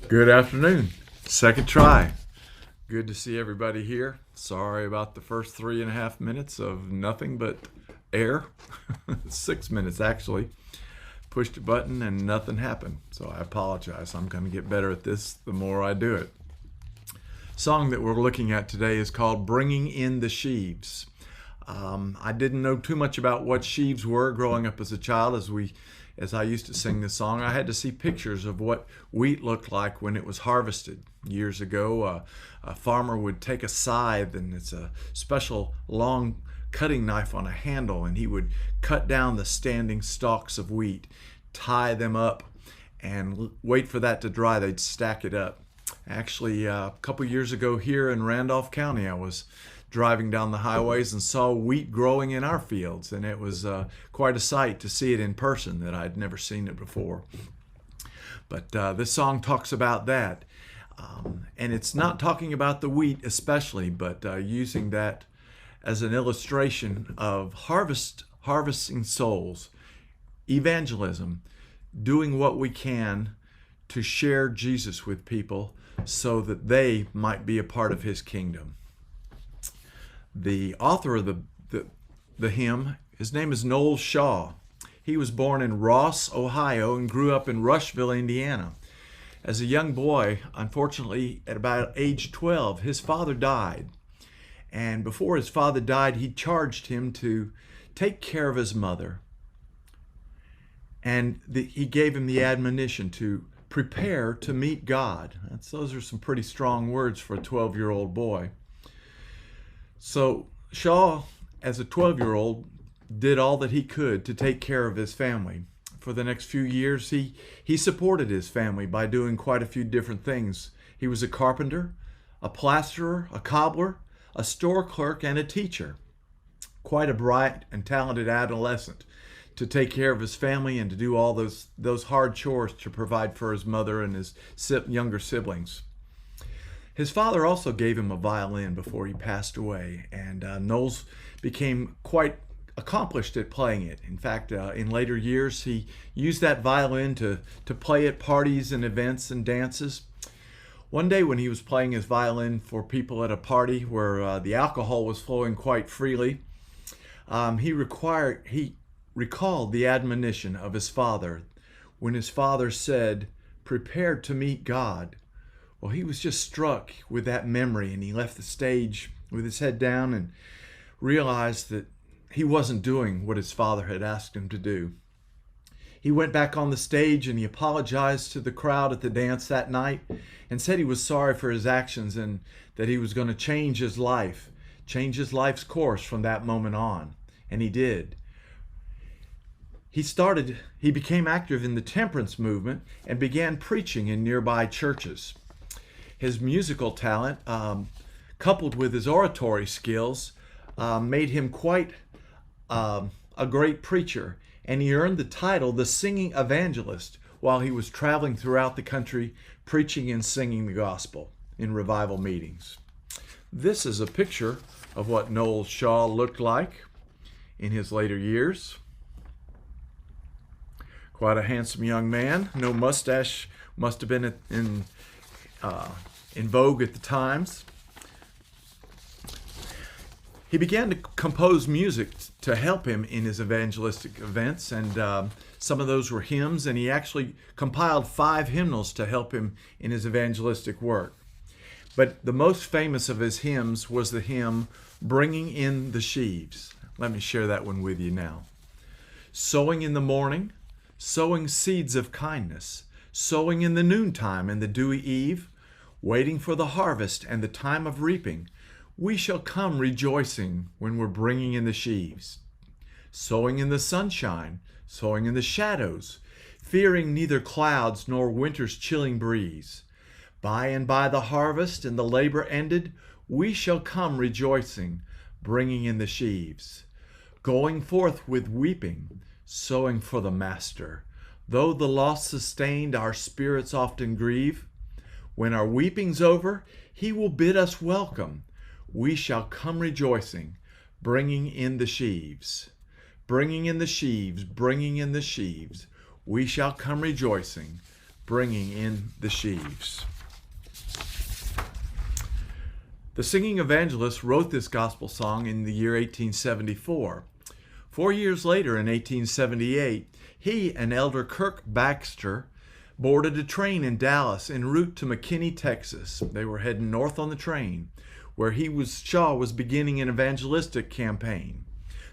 Good afternoon. Second try. Good to see everybody here. Sorry about the first 3.5 minutes of nothing but air. 6 minutes actually. Pushed a button and nothing happened. So I apologize. I'm going to get better at this the more I do it. Song that we're looking at today is called Bringing in the Sheaves. I didn't know too much about what sheaves were growing up as a child. As I used to sing this song, I had to see pictures of what wheat looked like when it was harvested. Years ago, a farmer would take a scythe, and it's a special long cutting knife on a handle, and he would cut down the standing stalks of wheat, tie them up, and wait for that to dry. They'd stack it up. Actually, a couple years ago here in Randolph County, I was driving down the highways and saw wheat growing in our fields, and it was quite a sight to see it in person that I'd never seen it before. But this song talks about that, and it's not talking about the wheat especially, but using that as an illustration of harvesting souls, evangelism, doing what we can to share Jesus with people so that they might be a part of his kingdom. The author of the hymn, his name is Noel Shaw. He was born in Ross, Ohio, and grew up in Rushville, Indiana. As a young boy, unfortunately, at about age 12, his father died. And before his father died, he charged him to take care of his mother. And he gave him the admonition to prepare to meet God. Those are some pretty strong words for a 12-year-old boy. So Shaw, as a 12-year-old, did all that he could to take care of his family. For the next few years, he supported his family by doing quite a few different things. He was a carpenter, a plasterer, a cobbler, a store clerk, and a teacher. Quite a bright and talented adolescent to take care of his family and to do all those hard chores to provide for his mother and his younger siblings. His father also gave him a violin before he passed away, and Knowles became quite accomplished at playing it. In fact, in later years, he used that violin to play at parties and events and dances. One day when he was playing his violin for people at a party where the alcohol was flowing quite freely, he recalled the admonition of his father when his father said, "Prepare to meet God." Well, he was just struck with that memory, and he left the stage with his head down and realized that he wasn't doing what his father had asked him to do. He went back on the stage and he apologized to the crowd at the dance that night and said he was sorry for his actions and that he was going to change his life's course from that moment on. And he did. He became active in the temperance movement and began preaching in nearby churches. His musical talent, coupled with his oratory skills, made him quite a great preacher, and he earned the title the Singing Evangelist while he was traveling throughout the country preaching and singing the gospel in revival meetings. This is a picture of what Noel Shaw looked like in his later years. Quite a handsome young man. No mustache, must have been in vogue at the times. He began to compose music to help him in his evangelistic events, and some of those were hymns, and he actually compiled 5 hymnals to help him in his evangelistic work. But the most famous of his hymns was the hymn, Bringing in the Sheaves. Let me share that one with you now. Sowing in the morning, sowing seeds of kindness, sowing in the noontime and the dewy eve, waiting for the harvest and the time of reaping, we shall come rejoicing when we're bringing in the sheaves. Sowing in the sunshine, sowing in the shadows, fearing neither clouds nor winter's chilling breeze. By and by the harvest and the labor ended, we shall come rejoicing, bringing in the sheaves. Going forth with weeping, sowing for the Master. Though the loss sustained our spirits often grieve, when our weeping's over, he will bid us welcome. We shall come rejoicing, bringing in the sheaves. Bringing in the sheaves, bringing in the sheaves. We shall come rejoicing, bringing in the sheaves. The singing evangelist wrote this gospel song in the year 1874. 4 years later, in 1878, he and Elder Kirk Baxter boarded a train in Dallas en route to McKinney, Texas. They were heading north on the train, where Shaw was beginning an evangelistic campaign.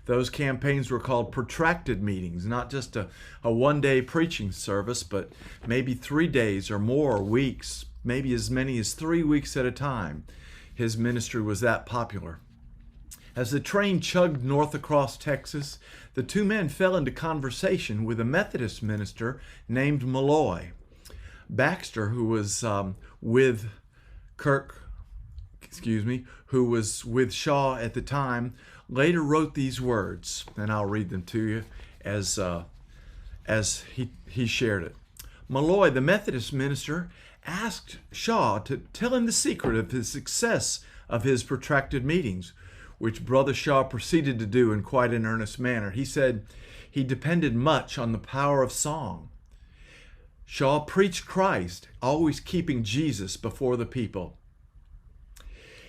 Those campaigns were called protracted meetings, not just a one-day preaching service, but maybe 3 days or more, weeks, maybe as many as 3 weeks at a time. His ministry was that popular. As the train chugged north across Texas, the two men fell into conversation with a Methodist minister named Malloy. Baxter, who was with Shaw at the time, later wrote these words, and I'll read them to you as he shared it. Malloy, the Methodist minister, asked Shaw to tell him the secret of the success of his protracted meetings, which Brother Shaw proceeded to do in quite an earnest manner. He said he depended much on the power of song. Shaw preached Christ, always keeping Jesus before the people.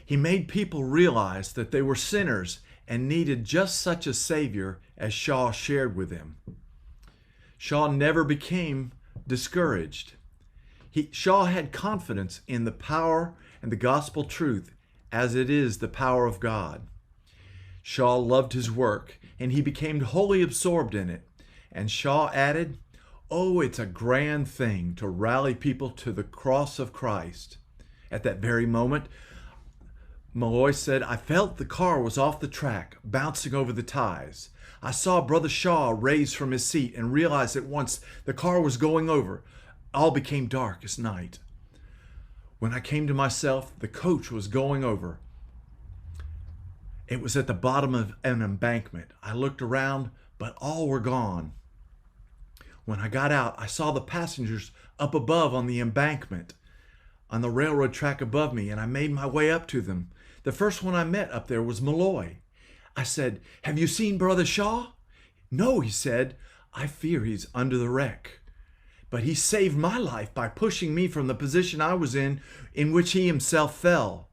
He made people realize that they were sinners and needed just such a Savior as Shaw shared with them. Shaw never became discouraged. Shaw had confidence in the power and the gospel truth as it is the power of God. Shaw loved his work, and he became wholly absorbed in it. And Shaw added, "Oh, it's a grand thing to rally people to the cross of Christ." At that very moment, Malloy said, "I felt the car was off the track, bouncing over the ties. I saw Brother Shaw raise from his seat and realized at once the car was going over. All became dark as night. When I came to myself, the coach was going over. It was at the bottom of an embankment. I looked around, but all were gone. When I got out, I saw the passengers up above on the embankment, on the railroad track above me, and I made my way up to them. The first one I met up there was Malloy. I said, 'Have you seen Brother Shaw?' 'No,' he said. 'I fear he's under the wreck. But he saved my life by pushing me from the position I was in which he himself fell.'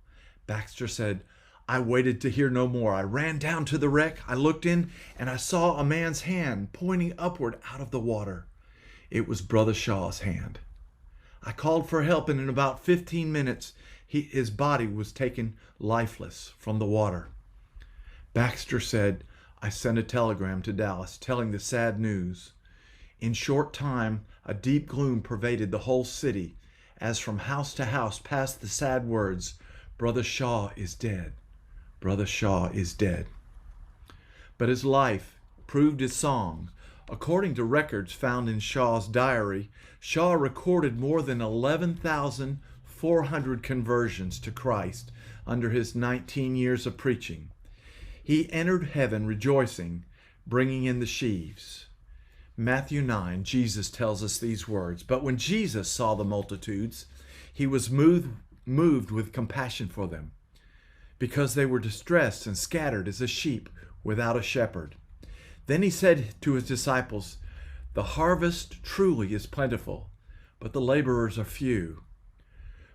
Baxter said, 'I waited to hear no more. I ran down to the wreck. I looked in, and I saw a man's hand pointing upward out of the water. It was Brother Shaw's hand. I called for help, and in about 15 minutes, his body was taken lifeless from the water.' Baxter said, 'I sent a telegram to Dallas telling the sad news. In short time, a deep gloom pervaded the whole city, as from house to house passed the sad words, 'Brother Shaw is dead. Brother Shaw is dead.' But his life proved his song. According to records found in Shaw's diary, Shaw recorded more than 11,400 conversions to Christ under his 19 years of preaching. He entered heaven rejoicing, bringing in the sheaves." Matthew 9, Jesus tells us these words, "But when Jesus saw the multitudes, he was moved with compassion for them, because they were distressed and scattered as a sheep without a shepherd. Then he said to his disciples, 'The harvest truly is plentiful, but the laborers are few.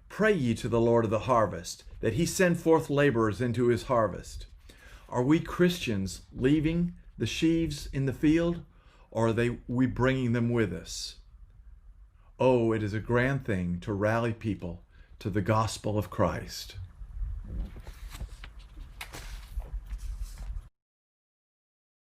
Pray ye to the Lord of the harvest, that he send forth laborers into his harvest.' Are we Christians leaving the sheaves in the field, or are we bringing them with us? Oh, it is a grand thing to rally people to the gospel of Christ."